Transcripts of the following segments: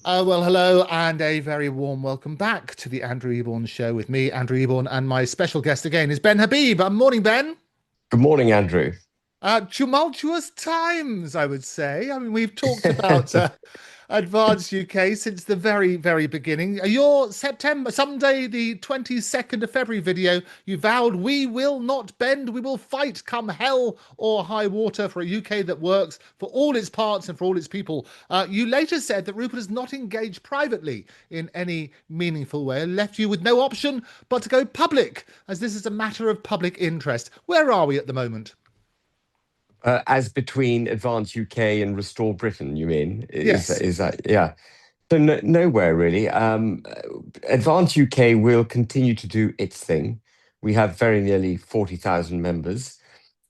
Well, hello, and a very warm welcome back to the Andrew Eborn Show with me, Andrew Eborn, and my special guest again is Ben Habib. Morning, Ben. Good morning, Andrew. Tumultuous times, I would say. I mean, we've talked about Advanced UK since the very, very beginning. Your September, Sunday, the 22nd of February video, you vowed, "We will not bend, we will fight come hell or high water for a UK that works for all its parts and for all its people." You later said that Rupert has not engaged privately in any meaningful way and left you with no option but to go public, as this is a matter of public interest. Where are we at the moment? As between Advance UK and Restore Britain, you mean? Yes. Is that yeah? So nowhere really. Advance UK will continue to do its thing. We have very nearly 40,000 members.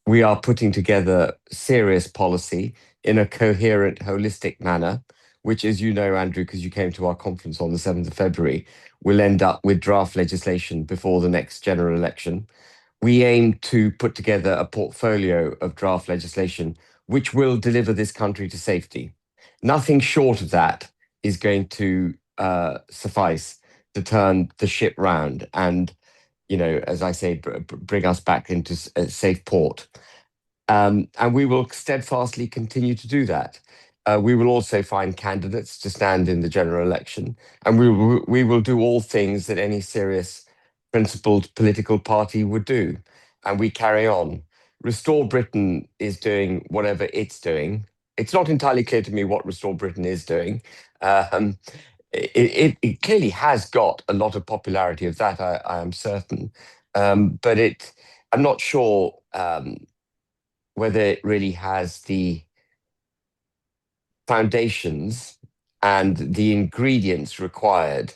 We are putting together serious policy in a coherent, holistic manner, which, as you know, Andrew, because you came to our conference on the 7th of February, will end up with draft legislation before the next general election. We aim to put together a portfolio of draft legislation which will deliver this country to safety. Nothing short of that is going to suffice to turn the ship round and, as I say, bring us back into a safe port. And we will steadfastly continue to do that. We will also find candidates to stand in the general election, and we will do all things that any serious principled political party would do. And we carry on. Restore Britain is doing whatever it's doing. It's not entirely clear to me what Restore Britain is doing. Um, it clearly has got a lot of popularity, of that I am certain. But I'm not sure whether it really has the foundations and the ingredients required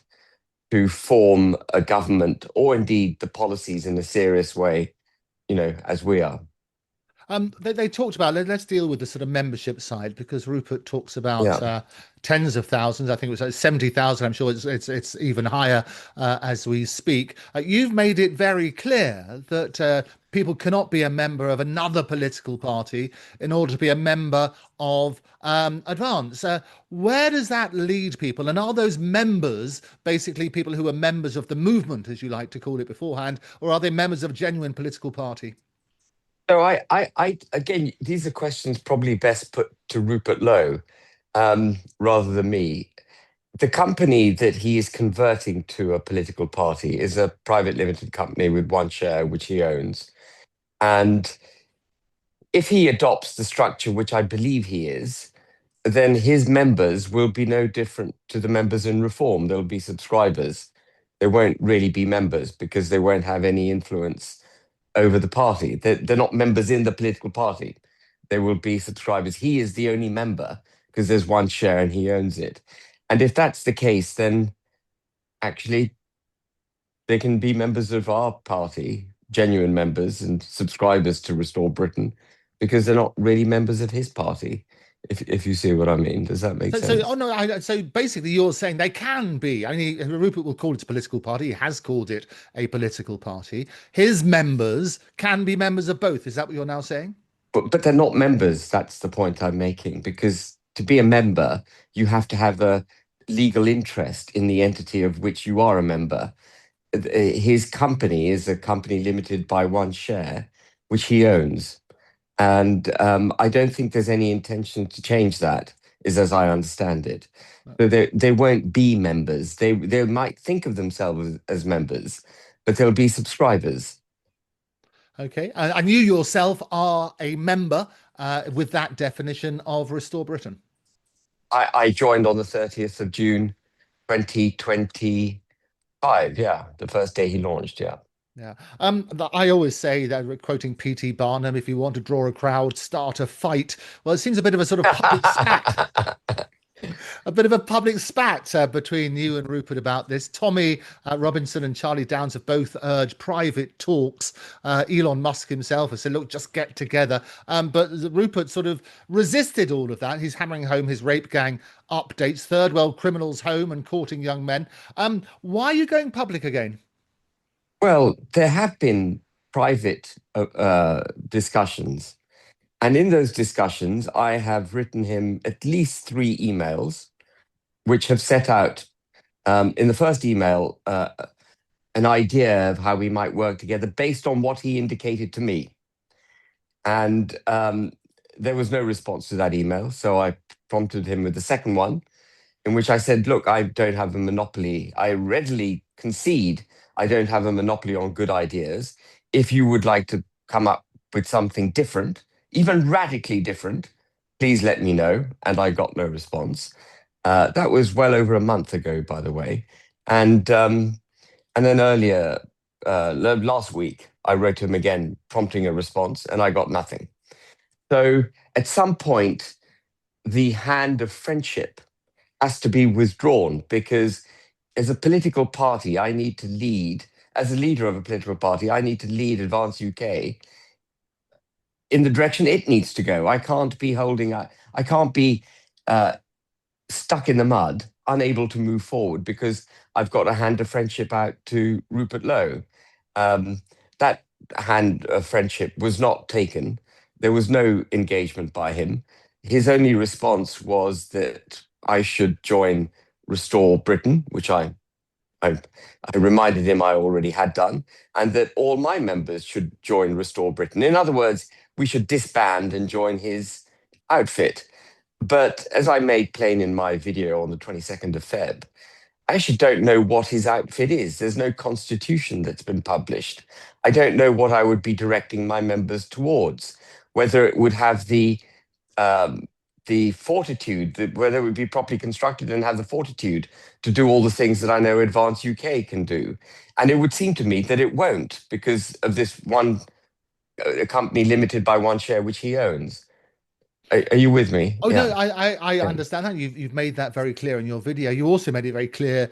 to form a government, or indeed the policies, in a serious way, as we are. They talked about, let's deal with the sort of membership side, because Rupert talks about Yeah. tens of thousands. I think it was like 70,000. I'm sure it's even higher as we speak. You've made it very clear that people cannot be a member of another political party in order to be a member of Advance. Where does that lead people? And are those members basically people who are members of the movement, as you like to call it beforehand, or are they members of a genuine political party? So again, these are questions probably best put to Rupert Lowe, rather than me. The company that he is converting to a political party is a private limited company with one share, which he owns. And if he adopts the structure, which I believe he is, then his members will be no different to the members in Reform. They'll be subscribers. They won't really be members because they won't have any influence over the party. They're not members in the political party. They will be subscribers. He is the only member because there's one share and he owns it. And if that's the case, then actually they can be members of our party, genuine members and subscribers to Restore Britain, because they're not really members of his party. If you see what I mean, does that make Oh sense? no, so basically you're saying they can be. I mean, Rupert will call it a political party. He has called it a political party. His members can be members of both. Is that what you're now saying? But they're not members. That's the point I'm making. Because to be a member, you have to have a legal interest in the entity of which you are a member. His company is a company limited by one share, which he owns. And I don't think there's any intention to change that, is as I understand it. So they won't be members. They might think of themselves as members, but they'll be subscribers. Okay, and you yourself are a member with that definition of Restore Britain. I joined on the 30th of June 2025. Yeah, the first day he launched. Yeah. Yeah. I always say that, quoting P.T. Barnum, if you want to draw a crowd, start a fight. Well, it seems a bit of a sort of public spat, a bit of a public spat between you and Rupert about this. Tommy Robinson and Charlie Downs have both urged private talks. Elon Musk himself has said, look, just get together. But Rupert sort of resisted all of that. He's hammering home his rape gang updates, third world criminals home and courting young men. Why are you going public again? Well, there have been private discussions. And in those discussions, I have written him at least three emails which have set out in the first email an idea of how we might work together based on what he indicated to me. And there was no response to that email. So I prompted him with the second one, in which I said, look, I don't have a monopoly. I readily concede I don't have a monopoly on good ideas. If you would like to come up with something different, even radically different, please let me know. And I got no response. That was well over a month ago, by the way. And then earlier, last week, I wrote him again, prompting a response, and I got nothing. So at some point, the hand of friendship has to be withdrawn, because as a political party, I need to lead, as a leader of a political party, I need to lead Advance UK in the direction it needs to go. I can't be I can't be stuck in the mud, unable to move forward because I've got a hand of friendship out to Rupert Lowe. That hand of friendship was not taken. There was no engagement by him. His only response was that I should join Restore Britain, which I reminded him I already had done, and that all my members should join Restore Britain. In other words, we should disband and join his outfit. But as I made plain in my video on the 22nd of Feb, I actually don't know what his outfit is. There's no constitution that's been published. I don't know what I would be directing my members towards, whether it would have the fortitude, whether it would be properly constructed and have the fortitude to do all the things that I know Advance UK can do. And it would seem to me that it won't, because of this one company limited by one share which he owns. Are you with me? Oh no, Yeah. I Yeah. understand that. You've made that very clear in your video. You also made it very clear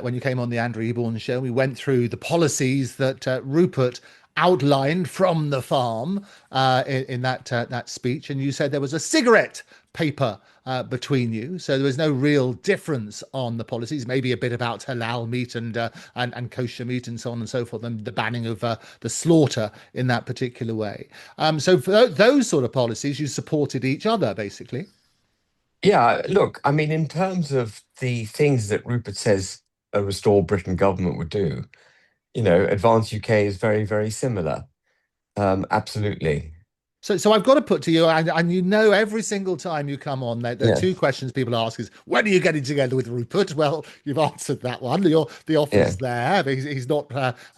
when you came on the Andrew Eborn Show. We went through the policies that Rupert outlined from the farm in that speech, and you said there was a cigarette paper between you, so there was no real difference on the policies. Maybe a bit about halal meat and kosher meat and so on and so forth, and the banning of the slaughter in that particular way. So for those sort of policies, you supported each other basically. Yeah, look, I mean, in terms of the things that Rupert says a Restore Britain government would do, Advance UK is very, very similar. Absolutely. So I've got to put to you, and every single time you come on, there are Yeah, two questions people ask: is when are you getting together with Rupert? Well, you've answered that one. The yeah. offer's there, but he's not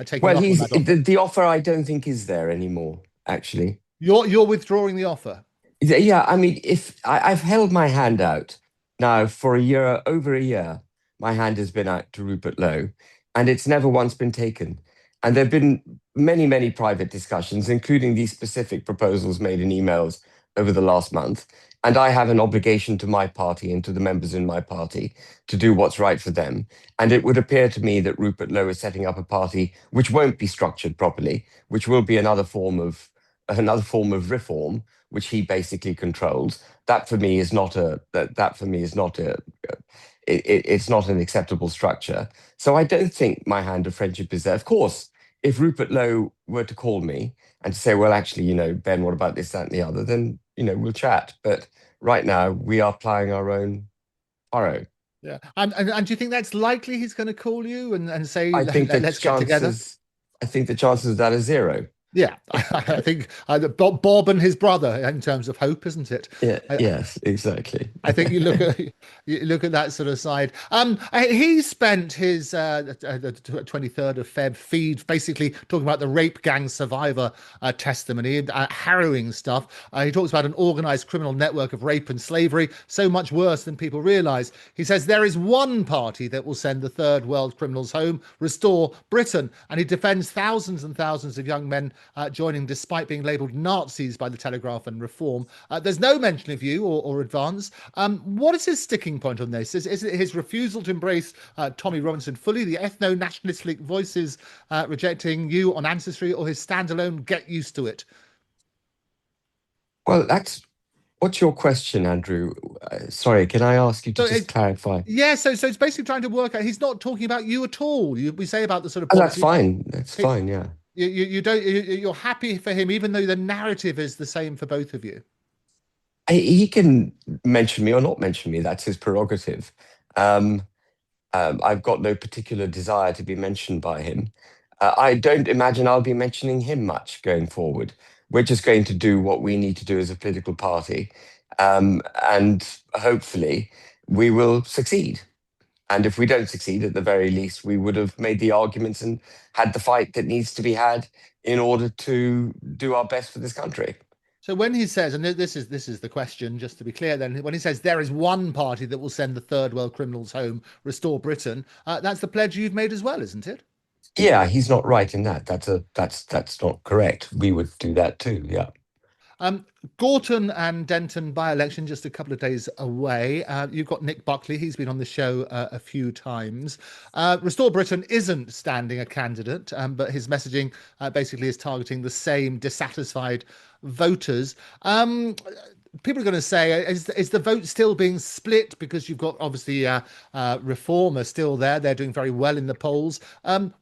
taking Well, up on that offer. the offer I don't think is there anymore, actually. You're withdrawing the offer. Yeah, I mean, if I've held my hand out now for a year, over a year, my hand has been out to Rupert Lowe, and it's never once been taken. And there have been many, many private discussions, including these specific proposals made in emails over the last month. And I have an obligation to my party and to the members in my party to do what's right for them. And it would appear to me that Rupert Lowe is setting up a party which won't be structured properly, which will be another form of reform which he basically controls. That for me is not a that for me is not a it's not an acceptable structure. So I don't think my hand of friendship is there. Of course, if Rupert Lowe were to call me and to say, well, actually, Ben, what about this, that, and the other, then we'll chat. But right now we are plying our own furrow. Yeah, and do you think that's likely he's going to call you and say I think the let's get together? chances I think the chances of that are zero. Yeah, I think Bob and his brother in terms of hope, isn't it? Yeah, I, yes, exactly. I think you look at that sort of side. He spent his the 23rd of Feb feed basically talking about the rape gang survivor testimony, harrowing stuff. He talks about an organized criminal network of rape and slavery, so much worse than people realize. He says there is one party that will send the third world criminals home, Restore Britain, and he defends thousands and thousands of young men joining despite being labelled Nazis by the Telegraph and Reform. There's no mention of you or Advance. What is his sticking point on this? Is it his refusal to embrace Tommy Robinson fully, the ethno-nationalistic voices rejecting you on Ancestry, or his standalone get used to it? Well, what's your question, Andrew? Sorry, can I ask you to So just clarify? yeah, so it's basically trying to work out. He's not talking about you at all. We say about the sort of Oh, that's policy. fine. That's fine. Yeah. You don't you're happy for him, even though the narrative is the same for both of you. He can mention me or not mention me. That's his prerogative. Um, I've got no particular desire to be mentioned by him. I don't imagine I'll be mentioning him much going forward. We're just going to do what we need to do as a political party. And hopefully we will succeed. And if we don't succeed, at the very least, we would have made the arguments and had the fight that needs to be had in order to do our best for this country. So when he says, and this is the question, just to be clear, then when he says there is one party that will send the third world criminals home, restore Britain, that's the pledge you've made as well, isn't it? Yeah, he's not right in that. That's not correct. We would do that too. Yeah. Um, Gorton and Denton by-election just a couple of days away. You've got Nick Buckley. He's been on the show a few times. Restore Britain isn't standing a candidate, but his messaging basically is targeting the same dissatisfied voters. People are going to say, is the vote still being split because you've got obviously Reform are still there. They're doing very well in the polls.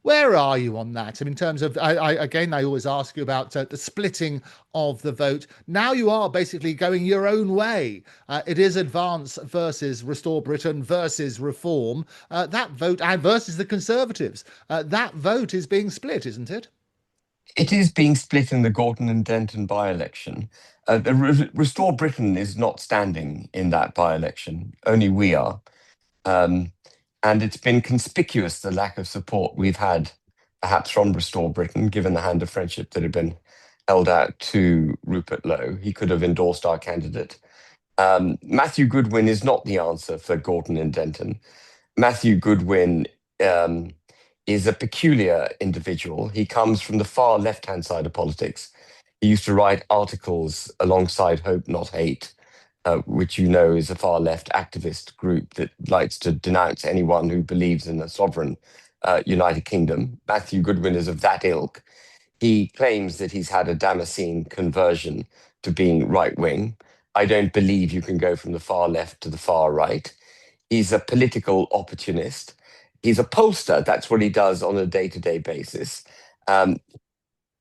Where are you on that? I mean, in terms of, again, I always ask you about the splitting of the vote. Now you are basically going your own way. It is Advance versus Restore Britain versus Reform. That vote, and versus the Conservatives. That vote is being split, isn't it? It is being split in the Gorton and Denton by-election. Restore Britain is not standing in that by-election. Only we are. Um, and it's been conspicuous the lack of support we've had, perhaps from Restore Britain, given the hand of friendship that had been held out to Rupert Lowe. He could have endorsed our candidate. Matthew Goodwin is not the answer for Gorton and Denton. Matthew Goodwin is a peculiar individual. He comes from the far left-hand side of politics. He used to write articles alongside Hope Not Hate, which you know is a far left activist group that likes to denounce anyone who believes in a sovereign United Kingdom. Matthew Goodwin is of that ilk. He claims that he's had a Damascene conversion to being right wing. I don't believe you can go from the far left to the far right. He's a political opportunist. He's a pollster. That's what he does on a day-to-day basis.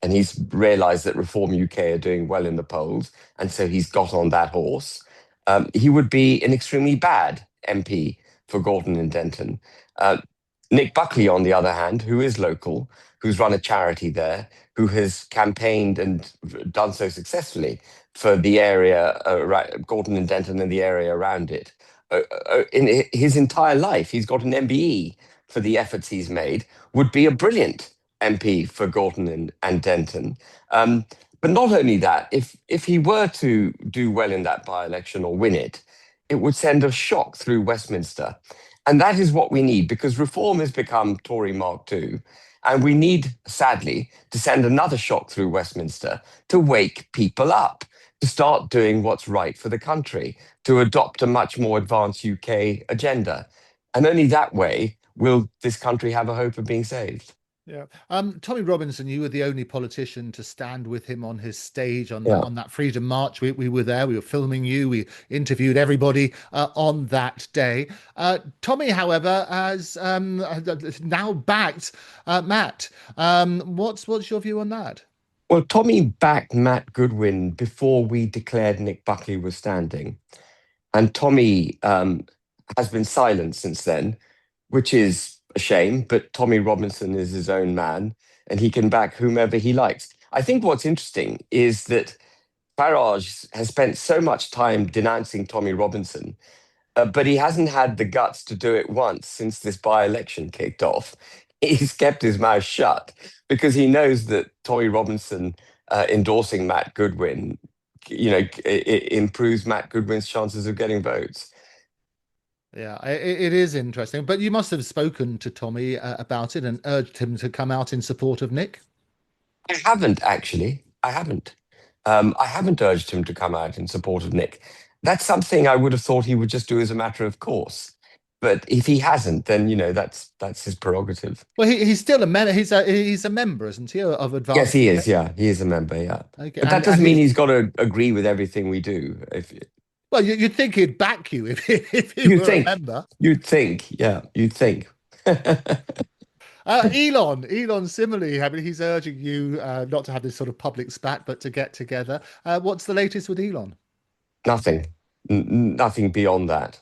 And he's realized that Reform UK are doing well in the polls. And so he's got on that horse. He would be an extremely bad MP for Gorton and Denton. Nick Buckley, on the other hand, who is local, who's run a charity there, who has campaigned and done so successfully for the area, Gorton and Denton and the area around it. In his entire life, he's got an MBE for the efforts he's made, would be a brilliant MP for Gorton and Denton. But not only that, if he were to do well in that by-election or win it, it would send a shock through Westminster. And that is what we need, because Reform has become Tory Mark II. And we need, sadly, to send another shock through Westminster to wake people up, to start doing what's right for the country, to adopt a much more advanced UK agenda. And only that way will this country have a hope of being saved. Yeah. Tommy Robinson, you were the only politician to stand with him on his stage on Yeah. that Freedom March. We were there. We were filming you. We interviewed everybody on that day. Tommy, however, has now backed Matt. What's your view on that? Well, Tommy backed Matt Goodwin before we declared Nick Buckley was standing. And Tommy has been silent since then, which is a shame, but Tommy Robinson is his own man and he can back whomever he likes. I think what's interesting is that Farage has spent so much time denouncing Tommy Robinson, but he hasn't had the guts to do it once since this by-election kicked off. He's kept his mouth shut because he knows that Tommy Robinson endorsing Matt Goodwin, it improves Matt Goodwin's chances of getting votes. Yeah, it is interesting. But you must have spoken to Tommy about it and urged him to come out in support of Nick. I haven't actually. I haven't. I haven't urged him to come out in support of Nick. That's something I would have thought he would just do as a matter of course. But if he hasn't, then that's his prerogative. Well, he's still a member. He's a member, isn't he, of Yes, Advance he UK? is. Yeah, he is a member. Yeah, Okay, but that and doesn't mean he's he's got to agree with everything we do. If well, you'd think he'd back you if he you were a think, member. yeah, you'd think. Elon similarly, I mean, he's urging you not to have this sort of public spat, but to get together. What's the latest with Elon? Nothing, nothing beyond that.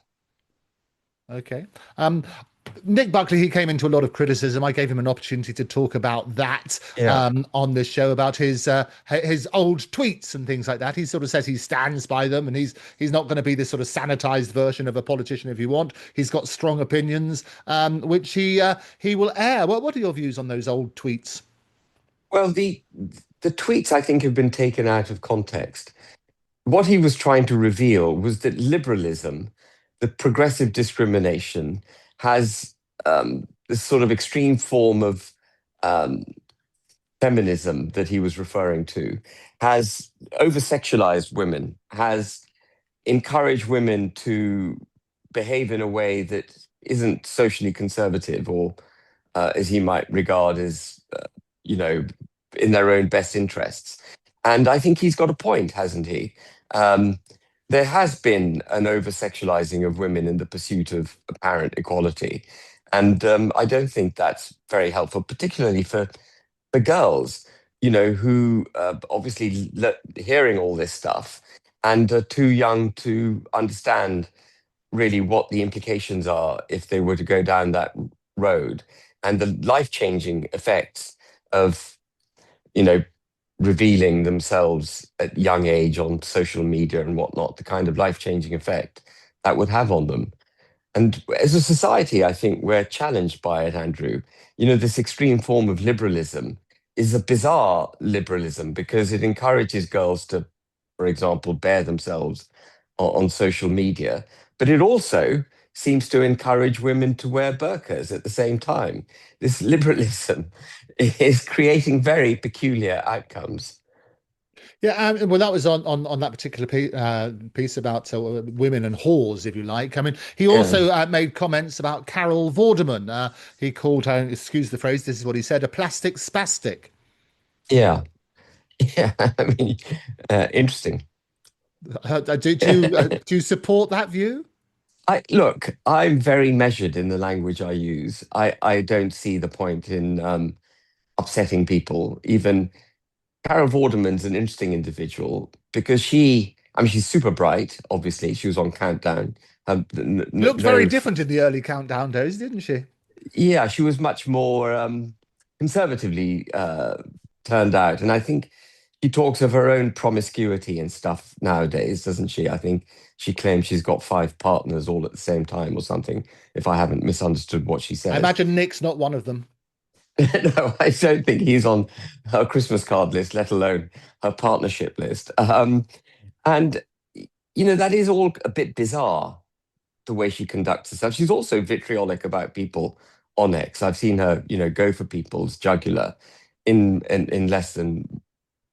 Okay. Um, Nick Buckley, he came into a lot of criticism. I gave him an opportunity to talk about that Yeah. on this show about his old tweets and things like that. He sort of says he stands by them, and he's not going to be this sort of sanitized version of a politician if you want. He's got strong opinions, which he will air. What are your views on those old tweets? Well, the tweets I think have been taken out of context. What he was trying to reveal was that liberalism, the progressive discrimination, has this sort of extreme form of um, feminism that he was referring to, has over sexualized women, has encouraged women to behave in a way that isn't socially conservative or as he might regard as, you know, in their own best interests. And I think he's got a point, hasn't he? Um, there has been an over sexualizing of women in the pursuit of apparent equality. And I don't think that's very helpful, particularly for the girls, who obviously hearing all this stuff and are too young to understand really what the implications are if they were to go down that road and the life-changing effects of, you know, revealing themselves at young age on social media and whatnot, the kind of life-changing effect that would have on them. And as a society, I think we're challenged by it, Andrew. This extreme form of liberalism is a bizarre liberalism because it encourages girls to, for example, bare themselves on social media, but it also seems to encourage women to wear burqas at the same time. This liberalism is creating very peculiar outcomes. Yeah, well, that was on that particular piece about women and whores, if you like. I mean, he Yeah. also made comments about Carol Vorderman. He called her, excuse the phrase, this is what he said, a plastic spastic. Yeah. Yeah. I mean, interesting. Do you support that view? I'm very measured in the language I use. I don't see the point in upsetting people. Even Carol Vorderman's an interesting individual because she's super bright, obviously. She was on Countdown. Looked very Very, different in the early countdown days, didn't she? yeah, she was much more conservatively turned out. And I think she talks of her own promiscuity and stuff nowadays, doesn't she? I think she claims she's got five partners all at the same time or something, if I haven't misunderstood what she I says. imagine Nick's not one of them. No, I don't think he's on her Christmas card list, let alone her partnership list. And, that is all a bit bizarre, the way she conducts herself. She's also vitriolic about people on X. I've seen her, go for people's jugular in less than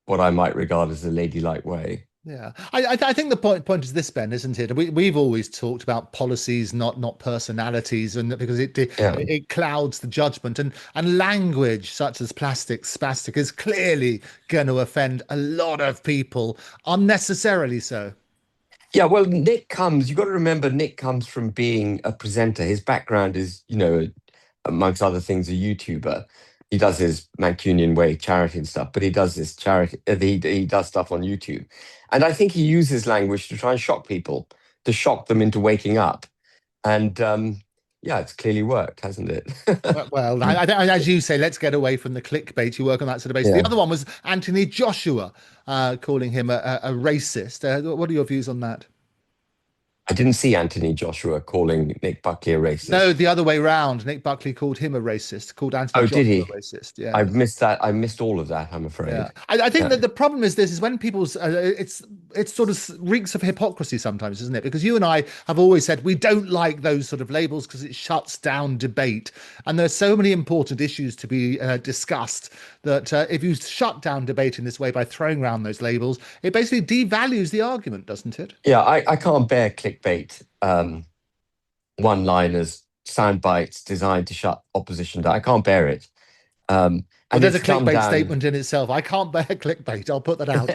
what I might regard as a ladylike way. Yeah, I think the point is this, Ben, isn't it? We've always talked about policies, not personalities, and because Yeah. it clouds the judgment, and language such as plastic spastic is clearly going to offend a lot of people unnecessarily so. Yeah, well, you've got to remember, Nick comes from being a presenter. His background is, amongst other things, a YouTuber. He does his Mancunian Way charity and stuff, but he does this charity, he does stuff on YouTube. And I think he uses language to try and shock people, to shock them into waking up. And yeah, it's clearly worked, hasn't it? Well, as you say, let's get away from the clickbait. You work on that sort of basis. The Yeah. other one was Anthony Joshua, calling him a racist. What are your views on that? I didn't see Anthony Joshua calling Nick Buckley a No, racist. the other way round. Nick Buckley called him a racist, called Anthony Oh, did Joshua a he? racist. I've Yes. missed that. I missed all of that, I'm Yeah, afraid. I think Yeah. that the problem is this is when people's it's sort of reeks of hypocrisy sometimes, isn't it? Because you and I have always said we don't like those sort of labels because it shuts down debate, and there's so many important issues to be discussed that if you shut down debate in this way by throwing around those labels, it basically devalues the argument, doesn't it? Yeah, I can't bear clickbait one-liners, sound bites designed to shut opposition down. I can't bear it. Well, And there's a it's dumbed clickbait down. statement in itself. I can't bear clickbait. I'll put that out.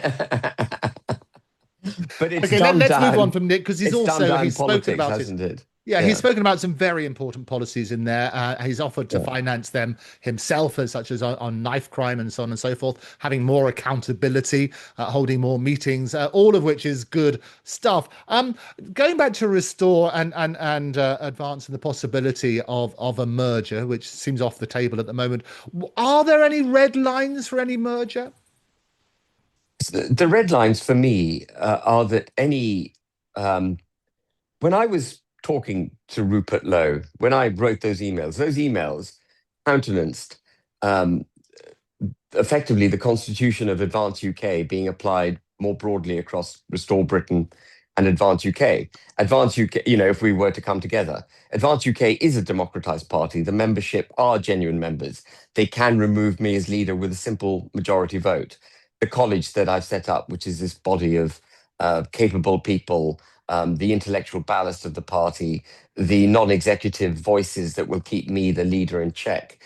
But it's Okay, dumbed let's move on down. from Nick because It's dumbed he's down spoken politics, about it. hasn't it? Yeah, he's Yeah, spoken about some very important policies in there. He's offered to yeah. finance them himself, such as on knife crime and so on and so forth, having more accountability, holding more meetings, all of which is good stuff. Going back to Restore and advancing the possibility of a merger, which seems off the table at the moment. Are there any red lines for any merger? The red lines for me are that um, when I was talking to Rupert Lowe, when I wrote those emails countenanced um, effectively the constitution of Advance UK being applied more broadly across Restore Britain and Advance UK. Advance UK, if we were to come together, Advance UK is a democratized party. The membership are genuine members. They can remove me as leader with a simple majority vote. The college that I've set up, which is this body of capable people, the intellectual ballast of the party, the non-executive voices that will keep me, the leader, in check.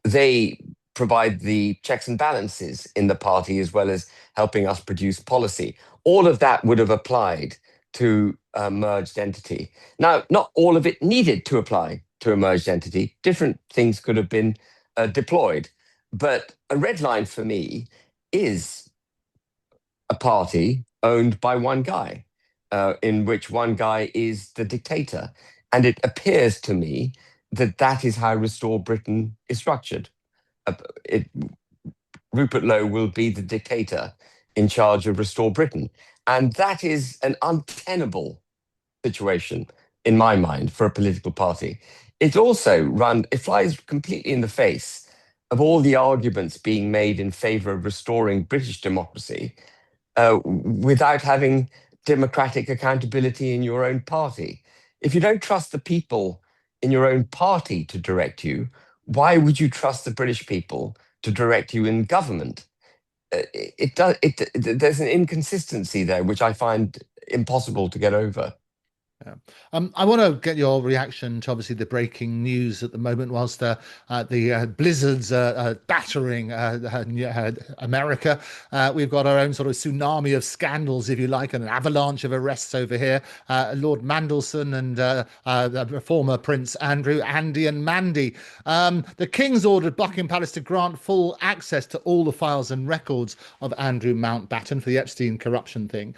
They provide the checks and balances in the party as well as helping us produce policy. All of that would have applied to a merged entity. Now, not all of it needed to apply to a merged entity. Different things could have been deployed. But a red line for me is a party owned by one guy, in which one guy is the dictator. And it appears to me that that is how Restore Britain is structured. It, Rupert Lowe will be the dictator in charge of Restore Britain. And that is an untenable situation in my mind for a political party. It flies completely in the face of all the arguments being made in favor of restoring British democracy without having democratic accountability in your own party. If you don't trust the people in your own party to direct you, why would you trust the British people to direct you in government? There's an inconsistency there, which I find impossible to get over. Yeah. I want to get your reaction to obviously the breaking news at the moment, whilst the blizzards battering America. We've got our own sort of tsunami of scandals, if you like, and an avalanche of arrests over here. Lord Mandelson and the former Prince Andrew, Andy and Mandy. The King's ordered Buckingham Palace to grant full access to all the files and records of Andrew Mountbatten for the Epstein corruption thing.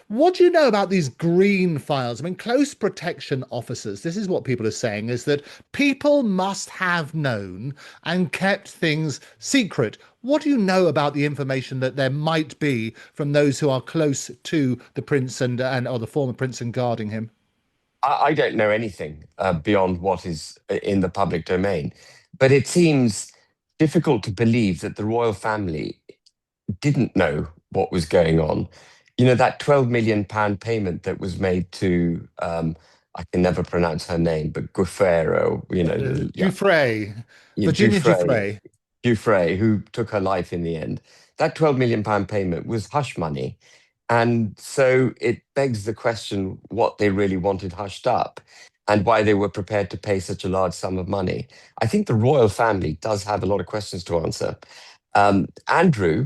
What do you know about these green files? I mean, close protection officers, this is what people are saying, is that people must have known and kept things secret. What do you know about the information that there might be from those who are close to the prince and or the former prince and guarding him? I don't know anything beyond what is in the public domain, but it seems difficult to believe that the royal family didn't know what was going on. That £12 million payment that was made to, I can never pronounce her name, but Guffero, yeah, Giuffre, yeah, Virginia Giuffre. Giuffre, who took her life in the end. That £12 million payment was hush money. And so it begs the question what they really wanted hushed up and why they were prepared to pay such a large sum of money. I think the royal family does have a lot of questions to answer. Andrew,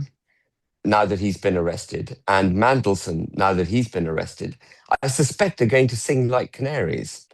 now that he's been arrested, and Mandelson, now that he's been arrested, I suspect they're going to sing like canaries.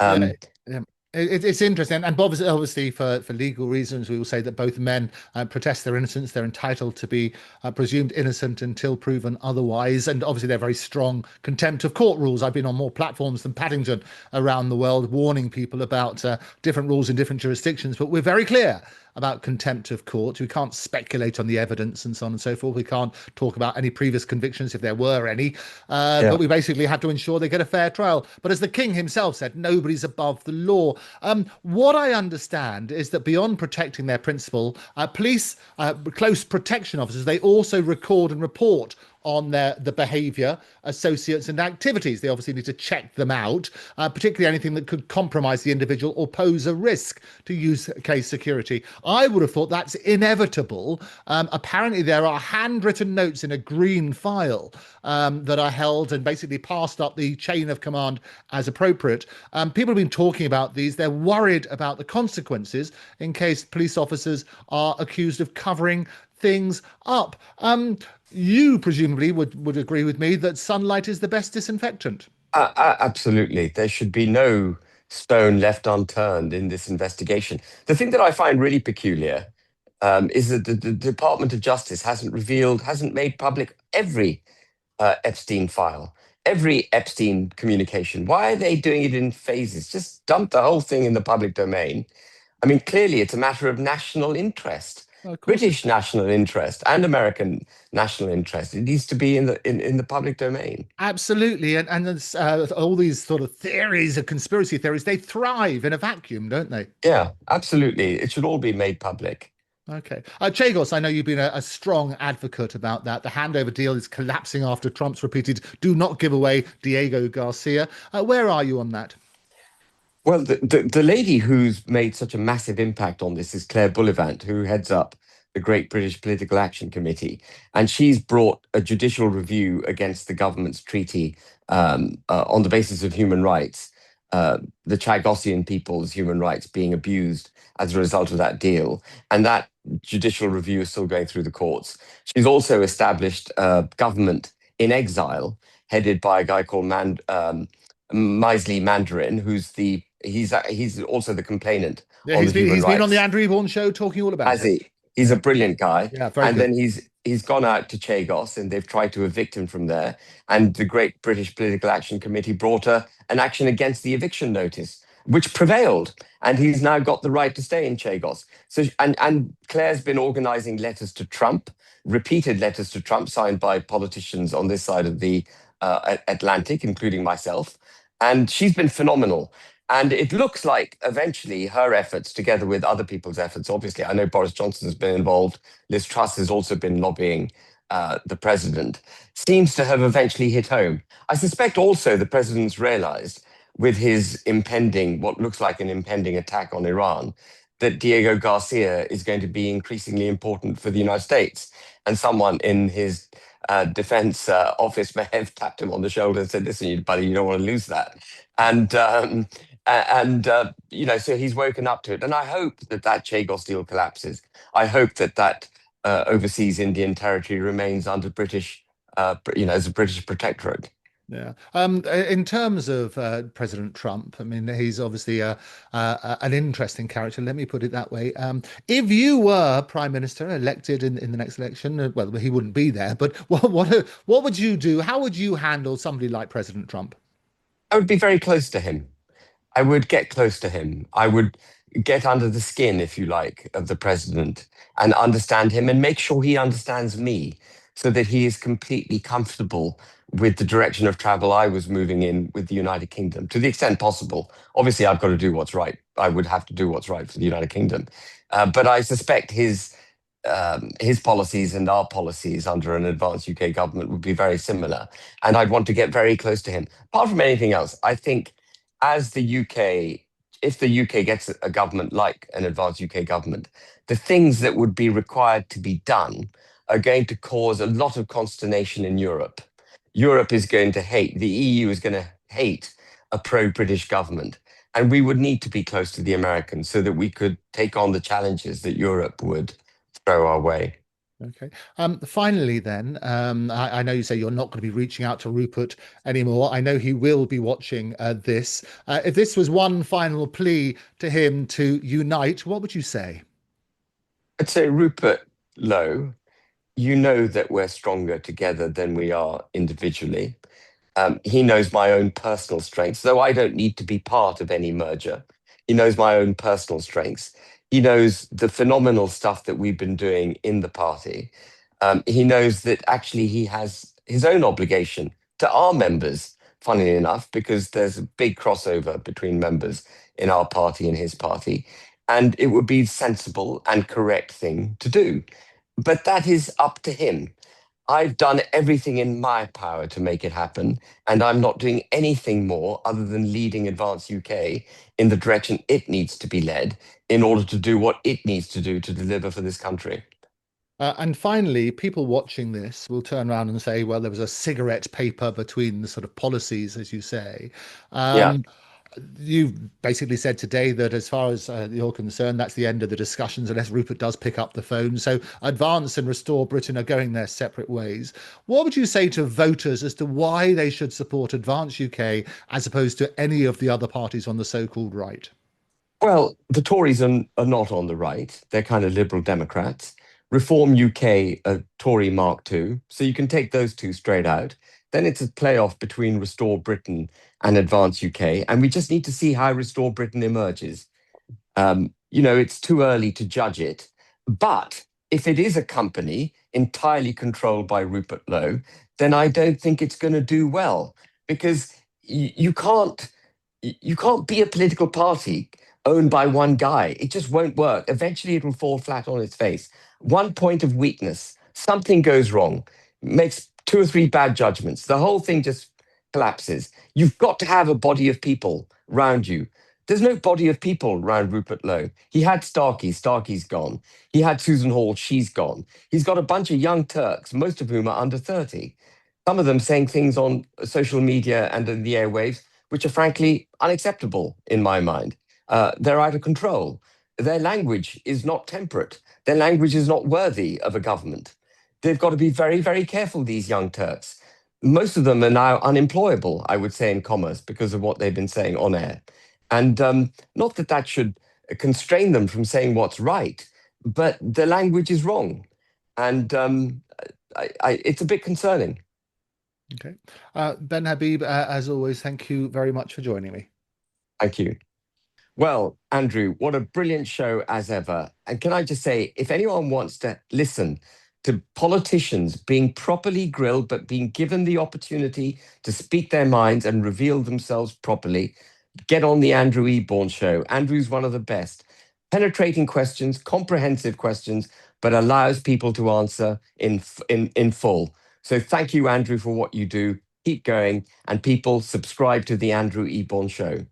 Yeah, Um, yeah. It's interesting, and obviously for legal reasons, we will say that both men protest their innocence. They're entitled to be presumed innocent until proven otherwise, and obviously they're very strong contempt of court rules. I've been on more platforms than Paddington around the world, warning people about different rules in different jurisdictions. But we're very clear about contempt of court. We can't speculate on the evidence and so on and so forth. We can't talk about any previous convictions if there were any, yeah. but we basically have to ensure they get a fair trial. But as the King himself said, nobody's above the law. What I understand is that beyond protecting their principal, police, close protection officers, they also record and report on the behaviour, associates and activities. They obviously need to check them out, particularly anything that could compromise the individual or pose a risk to UK security. I would have thought that's inevitable. Apparently there are handwritten notes in a green file that are held and basically passed up the chain of command as appropriate. People have been talking about these. They're worried about the consequences in case police officers are accused of covering things up. You presumably would agree with me that sunlight is the best disinfectant. Absolutely. There should be no stone left unturned in this investigation. The thing that I find really peculiar is that the Department of Justice hasn't made public every Epstein file, every Epstein communication. Why are they doing it in phases? Just dump the whole thing in the public domain. I mean, clearly it's a matter of national interest, Well, of course it British national interest and American national interest. It needs to be in the public domain. absolutely, and there's, all these sort of theories of conspiracy theories, they thrive in a vacuum, don't they? Yeah, absolutely. It should all be made public. Okay. Chagos, I know you've been a strong advocate about that. The handover deal is collapsing after Trump's repeated do not give away Diego Garcia. Where are you on that? Well, the lady who's made such a massive impact on this is Claire Bullivant, who heads up the Great British Political Action Committee. And she's brought a judicial review against the government's treaty on the basis of human rights, the Chagosian people's human rights being abused as a result of that deal. And that judicial review is still going through the courts. She's also established a government in exile, headed by a guy called Misley Mandarin, he's also the complainant Yeah, on the human he's been on the rights. Andrew Eborn Show talking all about Has it. he? He's a Yeah, brilliant guy. yeah, very And good. then he's gone out to Chagos and they've tried to evict him from there. And the Great British Political Action Committee brought an action against the eviction notice, which prevailed. And he's now got the right to stay in Chagos. So and Claire's been organizing letters to Trump, repeated letters to Trump signed by politicians on this side of the Atlantic, including myself. And she's been phenomenal. And it looks like eventually her efforts, together with other people's efforts, obviously, I know Boris Johnson has been involved, Liz Truss has also been lobbying the president, seems to have eventually hit home. I suspect also the president's realized with his impending, what looks like an impending attack on Iran, that Diego Garcia is going to be increasingly important for the United States. And someone in his defense office may have tapped him on the shoulder and said, listen, buddy, you don't want to lose that. And so he's woken up to it. And I hope that that Chagos deal collapses. I hope that that overseas Indian territory remains under British, as a British protectorate. Yeah. In terms of President Trump, I mean, he's obviously an interesting character. Let me put it that way. If you were Prime Minister elected in the next election, well, he wouldn't be there, but what would you do? How would you handle somebody like President Trump? I would be very close to him. I would get close to him. I would get under the skin, if you like, of the president and understand him and make sure he understands me so that he is completely comfortable with the direction of travel I was moving in with the United Kingdom to the extent possible. Obviously, I've got to do what's right. I would have to do what's right for the United Kingdom. But I suspect his policies and our policies under an advanced UK government would be very similar. And I'd want to get very close to him. Apart from anything else, I think as the UK, if the UK gets a government like an advanced UK government, the things that would be required to be done are going to cause a lot of consternation in Europe. Europe is going to hate, the EU is going to hate a pro British government. And we would need to be close to the Americans so that we could take on the challenges that Europe would throw our way. Okay. Finally, then, I know you say you're not going to be reaching out to Rupert anymore. I know he will be watching this. If this was one final plea to him to unite, what would you say? I'd say, Rupert Lowe, you know that we're stronger together than we are individually. He knows my own personal strengths, though I don't need to be part of any merger. He knows my own personal strengths. He knows the phenomenal stuff that we've been doing in the party. He knows that actually he has his own obligation to our members, funnily enough, because there's a big crossover between members in our party and his party. And it would be sensible and correct thing to do. But that is up to him. I've done everything in my power to make it happen, and I'm not doing anything more other than leading Advance UK in the direction it needs to be led in order to do what it needs to do to deliver for this country. And finally, people watching this will turn around and say, well, there was a cigarette paper between the sort of policies, as you say. Yeah. Um, You've basically said today that as far as you're concerned, that's the end of the discussions unless Rupert does pick up the phone. So Advance and Restore Britain are going their separate ways. What would you say to voters as to why they should support Advance UK as opposed to any of the other parties on the so-called right? Well, the Tories are not on the right. They're kind of Liberal Democrats. Reform UK, Tory Mark II. So you can take those two straight out. Then it's a playoff between Restore Britain and Advance UK. And we just need to see how Restore Britain emerges. It's too early to judge it. But if it is a company entirely controlled by Rupert Lowe, then I don't think it's going to do well because you can't be a political party owned by one guy. It just won't work. Eventually, it will fall flat on its face. One point of weakness, something goes wrong, makes two or three bad judgments. The whole thing just collapses. You've got to have a body of people round you. There's no body of people around Rupert Lowe. He had Starkey. Starkey's gone. He had Susan Hall. She's gone. He's got a bunch of young Turks, most of whom are under 30. Some of them saying things on social media and in the airwaves which are frankly unacceptable in my mind. They're out of control. Their language is not temperate. Their language is not worthy of a government. They've got to be very, very careful, these young Turks. Most of them are now unemployable, I would say, in commerce because of what they've been saying on air. And not that that should constrain them from saying what's right, but the language is wrong. And it's a bit concerning. Okay. Ben Habib, as always, thank you very much for joining me. Thank you. Well, Andrew, what a brilliant show as ever. And can I just say, if anyone wants to listen to politicians being properly grilled, but being given the opportunity to speak their minds and reveal themselves properly, get on the Andrew Eborn Show. Andrew's one of the best. Penetrating questions, comprehensive questions, but allows people to answer in full. So thank you, Andrew, for what you do. Keep going. And people subscribe to the Andrew Eborn Show.